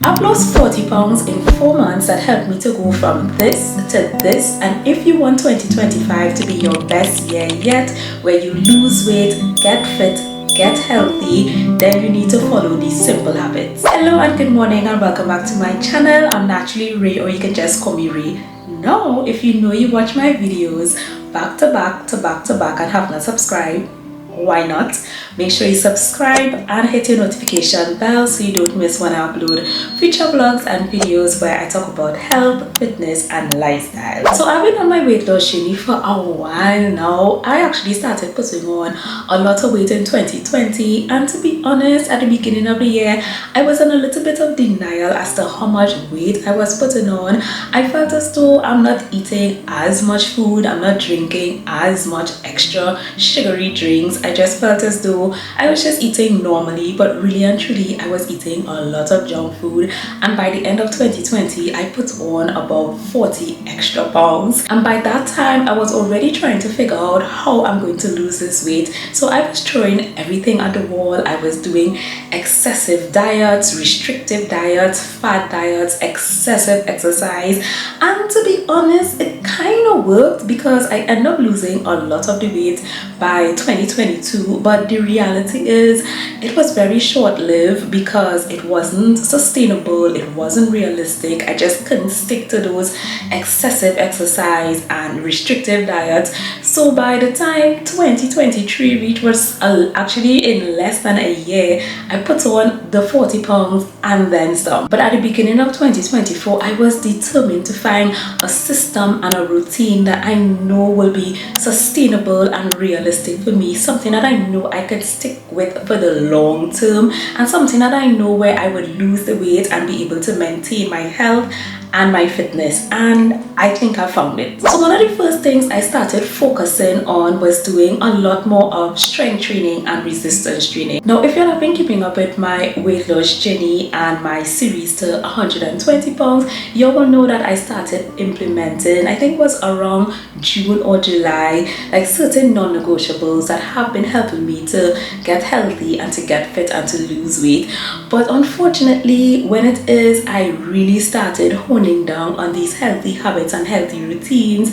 I've lost 40 pounds in 4 months that helped me to go from this to this. And if you want 2025 to be your best year yet, where you lose weight, get fit, get healthy, then you need to follow these simple habits. Hello and good morning and welcome back to my channel. I'm naturally Ray, or you can just call me Ray. Now, if you know you watch my videos back to back to back to back and have not subscribed, why not? Make sure you subscribe and hit your notification bell so you don't miss when I upload future vlogs and videos where I talk about health, fitness and lifestyle. So I've been on my weight loss journey for a while now. I actually started putting on a lot of weight in 2020, and to be honest, at the beginning of the year I was in a little bit of denial as to how much weight I was putting on. I felt as though I'm not eating as much food, I'm not drinking as much extra sugary drinks. I just felt as though I was just eating normally, but really and truly I was eating a lot of junk food. And by the end of 2020 I put on about 40 extra pounds, and by that time I was already trying to figure out how I'm going to lose this weight. So I was throwing everything at the wall. I was doing excessive diets, restrictive diets, fat diets, excessive exercise, and to be honest it kind of worked because I ended up losing a lot of the weight by 2022. But the reality is it was very short-lived because it wasn't sustainable, it wasn't realistic. I just couldn't stick to those excessive exercise and restrictive diets. So by the time 2023 reached, was actually in less than a year, I put on the 40 pounds and then some. But at the beginning of 2024 I was determined to find a system and a routine that I know will be sustainable and realistic for me, something that I know I could stick with for the long term, and something that I know where I would lose the weight and be able to maintain my health and my fitness. And I think I found it. So one of the first things I started focusing on was doing a lot more of strength training and resistance training. Now if you have been keeping up with my weight loss journey and my series to 120 pounds, you will know that I started implementing, I think it was around June or July, like certain non-negotiables that have been helping me to get healthy and to get fit and to lose weight. But unfortunately, when it is I really started honing down on these healthy habits and healthy routines,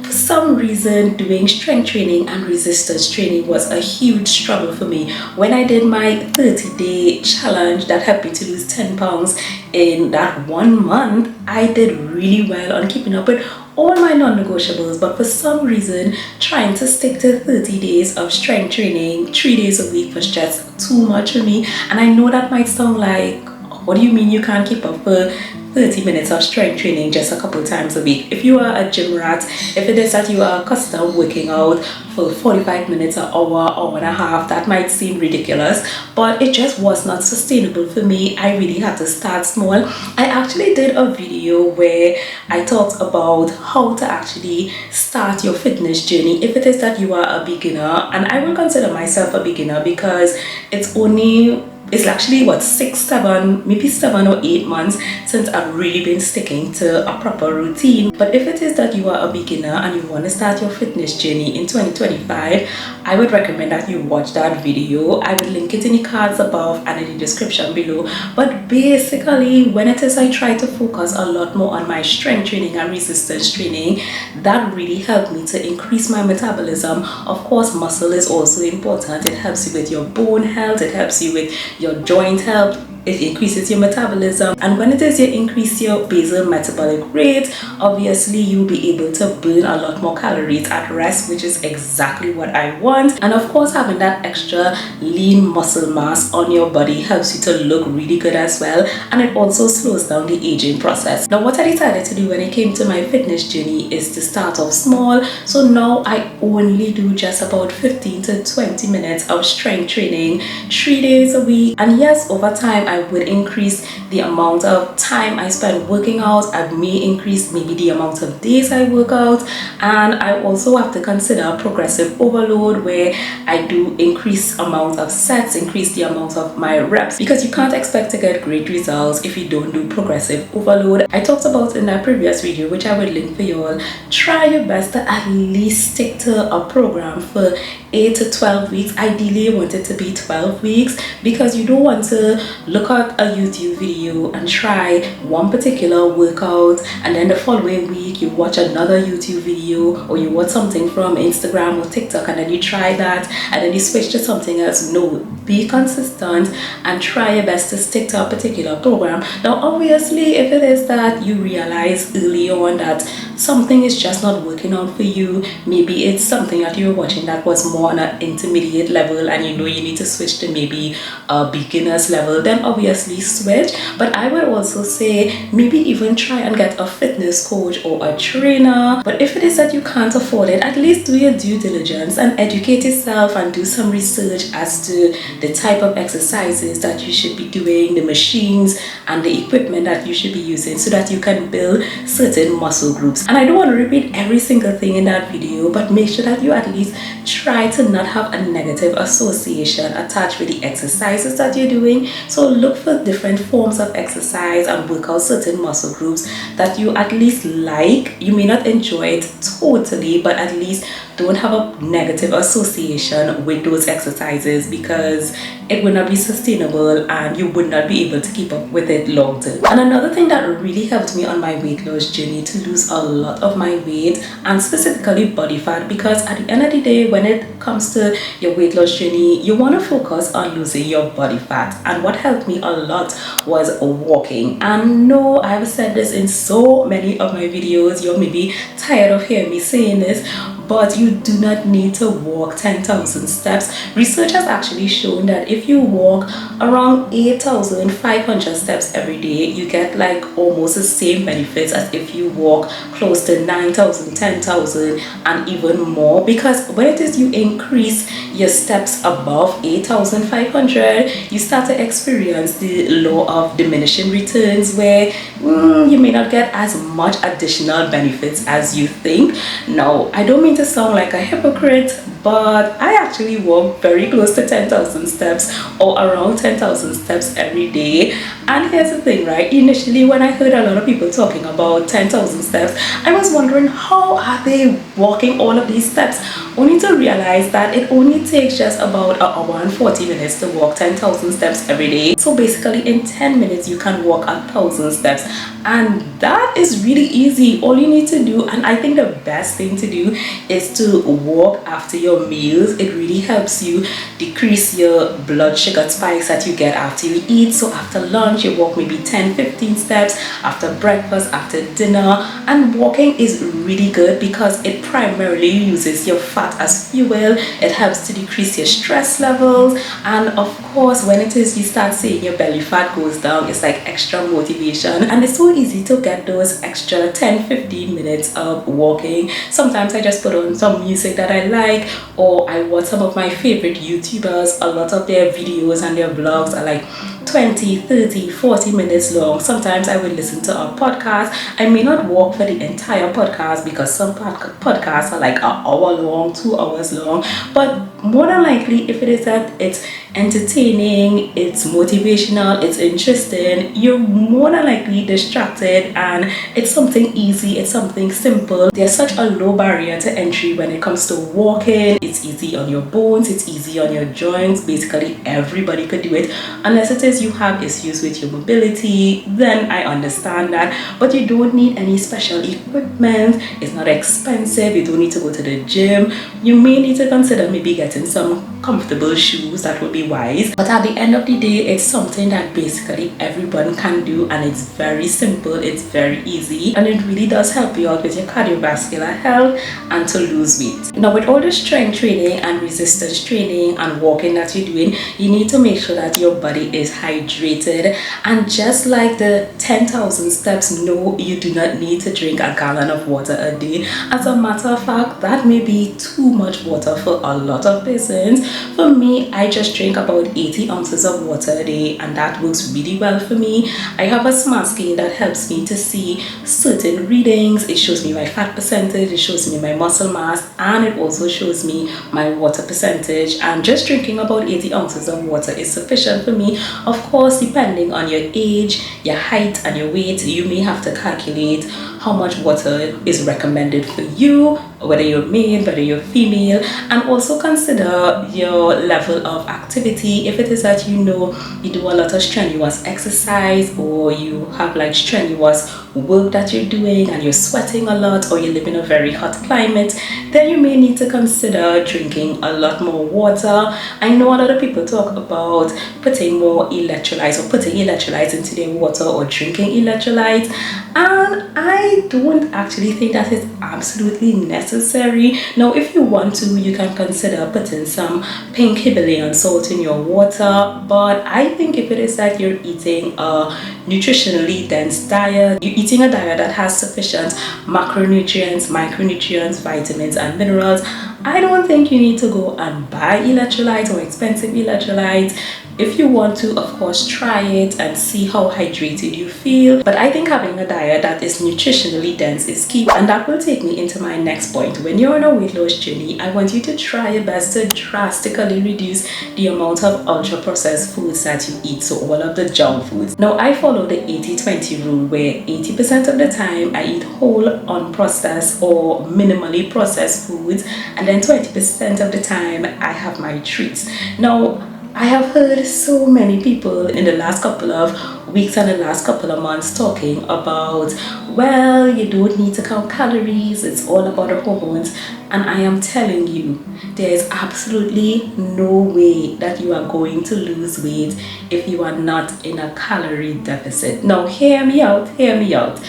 for some reason doing strength training and resistance training was a huge struggle for me. When I did my 30-day challenge that helped me to lose 10 pounds in that 1 month, I did really well on keeping up with all my non-negotiables, but for some reason trying to stick to 30 days of strength training 3 days a week was just too much for me. And I know that might sound like, what do you mean you can't keep up for 30 minutes of strength training just a couple times a week? If you are a gym rat, if it is that you are accustomed working out for 45 minutes, an hour, hour and a half, that might seem ridiculous, but it just was not sustainable for me. I really had to start small. I actually did a video where I talked about how to actually start your fitness journey if it is that you are a beginner, and I will consider myself a beginner because it's actually what, 6, 7, maybe 7 or 8 months since I've really been sticking to a proper routine. But if it is that you are a beginner and you want to start your fitness journey in 2025, I would recommend that you watch that video. I will link it in the cards above and in the description below. But basically, when it is I try to focus a lot more on my strength training and resistance training, that really helped me to increase my metabolism. Of course, muscle is also important. It helps you with your bone health, it helps you with your joint health, it increases your metabolism. And when it is you increase your basal metabolic rate, obviously you'll be able to burn a lot more calories at rest, which is exactly what I want. And of course, having that extra lean muscle mass on your body helps you to look really good as well, and it also slows down the aging process. Now what I decided to do when it came to my fitness journey is to start off small. So now I only do just about 15 to 20 minutes of strength training 3 days a week. And yes, over time I would increase the amount of time I spend working out. I may increase maybe the amount of days I work out, and I also have to consider progressive overload, where I do increase amount of sets, increase the amount of my reps, because you can't expect to get great results if you don't do progressive overload. I talked about in that previous video, which I will link for you all. Try your best to at least stick to a program for 8 to 12 weeks. Ideally, you want it to be 12 weeks because you don't want to look at a YouTube video and try one particular workout and then the following week you watch another YouTube video, or you watch something from Instagram or TikTok and then you try that and then you switch to something else. No, be consistent and try your best to stick to a particular program. Now obviously, if it is that you realize early on that something is just not working out for you, maybe it's something that you're watching that was more on an intermediate level and you know you need to switch to maybe a beginner's level, then obviously switch. But I would also say maybe even try and get a fitness coach or a trainer. But if it is that you can't afford it, at least do your due diligence and educate yourself and do some research as to the type of exercises that you should be doing, the machines and the equipment that you should be using, so that you can build certain muscle groups. And I don't want to repeat every single thing in that video, but make sure that you at least try to not have a negative association attached with the exercises that you're doing. So look for different forms of exercise and work out certain muscle groups that you at least like. You may not enjoy it totally, but at least don't have a negative association with those exercises, because it would not be sustainable and you would not be able to keep up with it long term. And another thing that really helped me on my weight loss journey to lose a lot of my weight, and specifically body fat, because at the end of the day, when it comes to your weight loss journey, you want to focus on losing your body fat. And what helped me a lot was walking. And no, I've said this in so many of my videos, you're maybe tired of hearing me saying this, but you do not need to walk 10,000 steps. Research has actually shown that if you walk around 8,500 steps every day, you get like almost the same benefits as if you walk close to 9,000, 10,000 and even more. Because when it is you increase your steps above 8,500, you start to experience the law of diminishing returns, where you may not get as much additional benefits as you think. Now, I don't mean to sound like a hypocrite, but I actually walk very close to 10,000 steps or around 10,000 steps every day. And here's the thing, right? Initially, when I heard a lot of people talking about 10,000 steps, I was wondering, how are they walking all of these steps? Only to realize that it only takes just about an hour and 40 minutes to walk 10,000 steps every day. So basically in 10 minutes, you can walk 1,000 steps. And that is really easy. All you need to do, and I think the best thing to do, is to walk after your meals. It really helps you decrease your blood sugar spikes that you get after you eat. So after lunch, you walk maybe 10-15 steps, after breakfast, after dinner. And walking is really good because it primarily uses your fat as fuel. It helps to decrease your stress levels, and of course, when it is you start seeing your belly fat goes down, it's like extra motivation. And it's so easy to get those extra 10-15 minutes of walking. Sometimes I just put on some music that I like, or I watch some of my favorite YouTubers. A lot of their videos and their vlogs are like 20, 30, 40 minutes long. Sometimes I will listen to a podcast. I may not walk for the entire podcast because some podcasts are like an hour long, 2 hours long, but more than likely, if it is that it's entertaining, it's motivational, it's interesting, you're more than likely distracted, and it's something easy, it's something simple. There's such a low barrier to entry when it comes to walking. It's easy on your bones, it's easy on your joints. Basically everybody could do it, unless it is you have issues with your mobility, then I understand that. But you don't need any special equipment, it's not expensive, you don't need to go to the gym. You may need to consider maybe getting some comfortable shoes, that would be wise. But at the end of the day, it's something that basically everyone can do, and it's very simple, it's very easy, and it really does help you out with your cardiovascular health and to lose weight. Now, with all the strength training and resistance training and walking that you're doing, you need to make sure that your body is hydrated. And just like the 10,000 steps, no, you do not need to drink a gallon of water a day. As a matter of fact, that may be too much water for a lot of persons. For me, I just drink about 80 ounces of water a day, and that works really well for me. I have a smart scale that helps me to see certain readings. It shows me my fat percentage, it shows me my muscle mass, and it also shows me my water percentage. And just drinking about 80 ounces of water is sufficient for me. Of course, depending on your age, your height, and your weight, you may have to calculate how much water is recommended for you whether you're male, whether you're female, and also consider your level of activity. If it is that you know you do a lot of strenuous exercise, or you have like strenuous work that you're doing and you're sweating a lot, or you live in a very hot climate, then you may need to consider drinking a lot more water. I know a lot of people talk about putting more electrolytes, or putting electrolytes into their water, or drinking electrolytes, and I don't actually think that is absolutely necessary. Now, if you want to, you can consider putting some pink Himalayan salt in your water, but I think if it is that you're eating a nutritionally dense diet, you're eating a diet that has sufficient macronutrients, micronutrients, vitamins and minerals, I don't think you need to go and buy electrolytes or expensive electrolytes. If you want to, of course, try it and see how hydrated you feel. But I think having a diet that is nutritionally dense is key. And that will take me into my next point. When you're on a weight loss journey, I want you to try your best to drastically reduce the amount of ultra-processed foods that you eat. So all of the junk foods. Now, I follow the 80-20 rule, where 80% of the time I eat whole, unprocessed or minimally processed foods. And then 20% of the time I have my treats. Now, I have heard so many people in the last couple of weeks and the last couple of months talking about, well, you don't need to count calories, it's all about the hormones. And I am telling you, there is absolutely no way that you are going to lose weight if you are not in a calorie deficit. Now, hear me out, hear me out.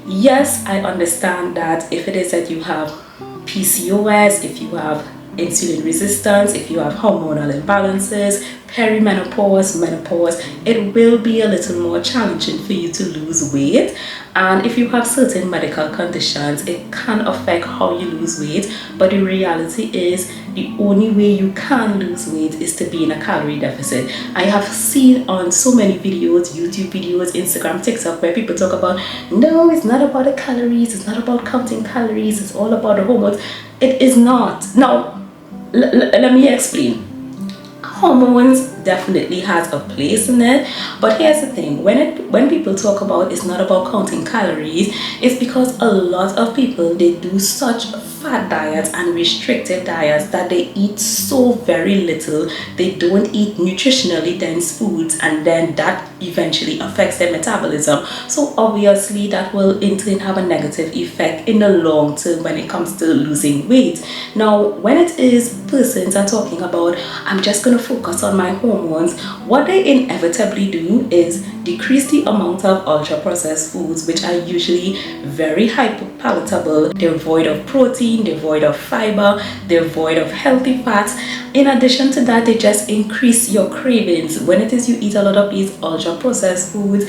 Yes, I understand that if it is that you have PCOS, if you have insulin resistance, if you have hormonal imbalances, perimenopause, menopause, it will be a little more challenging for you to lose weight. And if you have certain medical conditions, it can affect how you lose weight. But the reality is, the only way you can lose weight is to be in a calorie deficit. I have seen on so many videos, YouTube videos, Instagram, TikTok, where people talk about, no, it's not about the calories, it's not about counting calories, it's all about the hormones. It is not. Now, let me explain. Hormones definitely has a place in it, but here's the thing, when people talk about it's not about counting calories, it's because a lot of people, they do such fat diets and restricted diets that they eat so very little, they don't eat nutritionally dense foods, and then that eventually affects their metabolism. So obviously that will in turn have a negative effect in the long term when it comes to losing weight. Now, when it is persons are talking about, I'm just going to focus on my hormones, what they inevitably do is decrease the amount of ultra processed foods, which are usually very hyperpalatable. They're void of protein, they're void of fiber, they're void of healthy fats. In addition to that, they just increase your cravings. When it is you eat a lot of these ultra processed foods,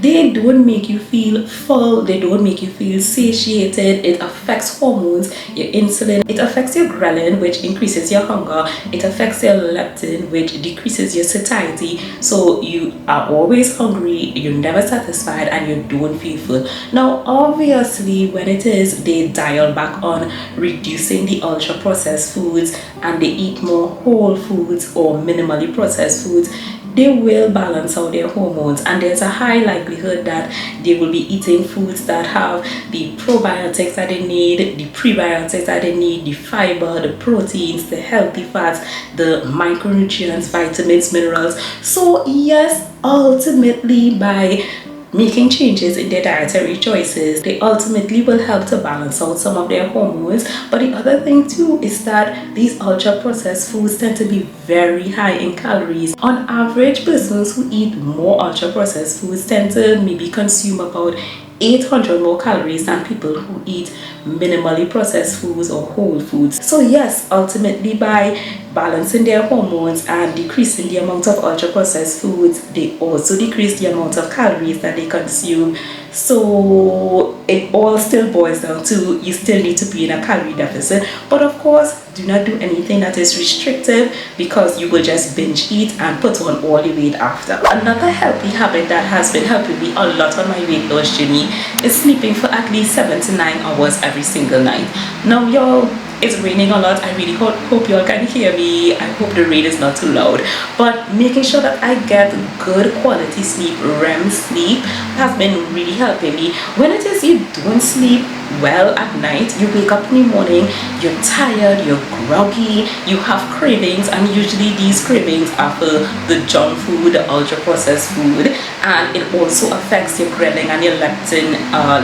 they don't make you feel full, they don't make you feel satiated. It affects hormones, your insulin, it affects your ghrelin, which increases your hunger, it affects your leptin, which decreases your satiety. So you are always hungry, you're never satisfied, and you don't feel full. Now, obviously, when it is they dial back on reducing the ultra processed foods and they eat more whole foods or minimally processed foods, they will balance out their hormones, and there's a high likelihood that they will be eating foods that have the probiotics that they need, the prebiotics that they need, the fiber, the proteins, the healthy fats, the micronutrients, vitamins, minerals. So yes, ultimately by making changes in their dietary choices, they ultimately will help to balance out some of their hormones. But the other thing too is that these ultra processed foods tend to be very high in calories. On average, persons who eat more ultra processed foods tend to maybe consume about 800 more calories than people who eat minimally processed foods or whole foods. So yes, ultimately by balancing their hormones and decreasing the amount of ultra processed foods, they also decrease the amount of calories that they consume. So it all still boils down to, you still need to be in a calorie deficit, but of course do not do anything that is restrictive, because you will just binge eat and put on all the weight after. Another healthy habit that has been helping me a lot on my weight loss journey is sleeping for at least 7 to 9 hours every single night. Now y'all, it's raining a lot. I really hope y'all can hear me. I hope the rain is not too loud. But making sure that I get good quality sleep, REM sleep, has been really helping me. When it is you don't sleep, well at night. You wake up in the morning, you're tired, you're groggy, you have cravings, and usually these cravings are for the junk food, the ultra processed food, and it also affects your ghrelin and your leptin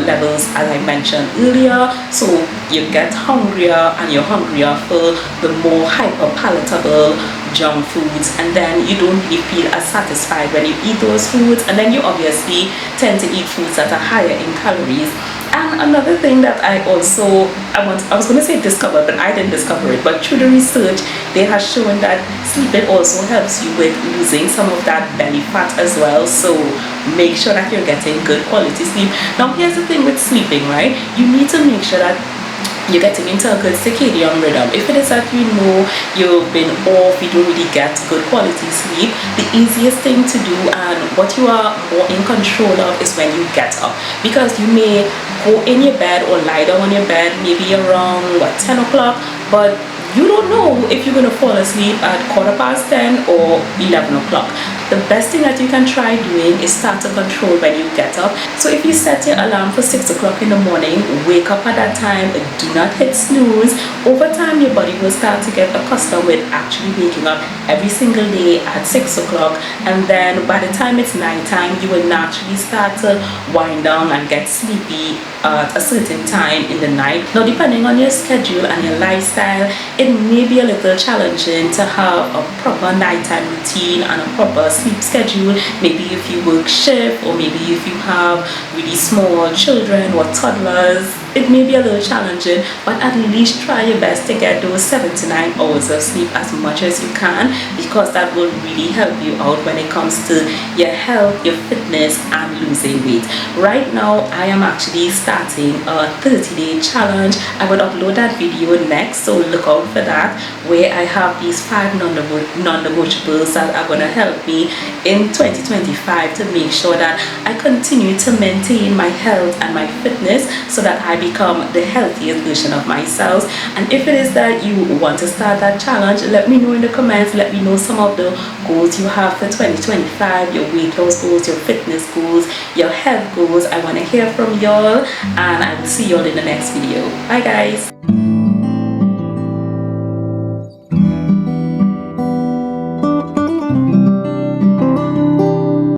levels, as I mentioned earlier. So you get hungrier, and you're hungrier for the more hyper palatable junk foods, and then you don't really feel as satisfied when you eat those foods, and then you obviously tend to eat foods that are higher in calories. And another thing that I was going to say discovered, but I didn't discover it, but through the research they have shown that sleeping also helps you with losing some of that belly fat as well. So make sure that you're getting good quality sleep. Now here's the thing with sleeping, right? You need to make sure that you're getting into a good circadian rhythm. If it is that you know you've been off, you don't really get good quality sleep, the easiest thing to do and what you are more in control of is when you get up. Because you may go in your bed or lie down on your bed maybe around 10 o'clock, but you don't know if you're going to fall asleep at 10:15 or 11 o'clock. The best thing that you can try doing is start to control when you get up. So if you set your alarm for 6 o'clock in the morning, wake up at that time, do not hit snooze. Over time your body will start to get accustomed with actually waking up every single day at 6 o'clock, and then by the time it's nighttime you will naturally start to wind down and get sleepy at a certain time in the night. Now depending on your schedule and your lifestyle, it may be a little challenging to have a proper nighttime routine and a proper sleep schedule. Maybe if you work shift, or maybe if you have really small children or toddlers, it may be a little challenging, but at least try your best to get those 7 to 9 hours of sleep as much as you can, because that will really help you out when it comes to your health, your fitness, and losing weight. Right now I am actually starting a 30-day challenge. I will upload that video next, so look out for that, where I have these 5 non-negotiables that are going to help me in 2025 to make sure that I continue to maintain my health and my fitness, so that I become the healthiest version of myself. And if it is that you want to start that challenge, let me know in the comments. Let me know some of the goals you have for 2025, your weight loss goals, your fitness goals, your health goals. I want to hear from y'all, and I will see y'all in the next video. Bye guys.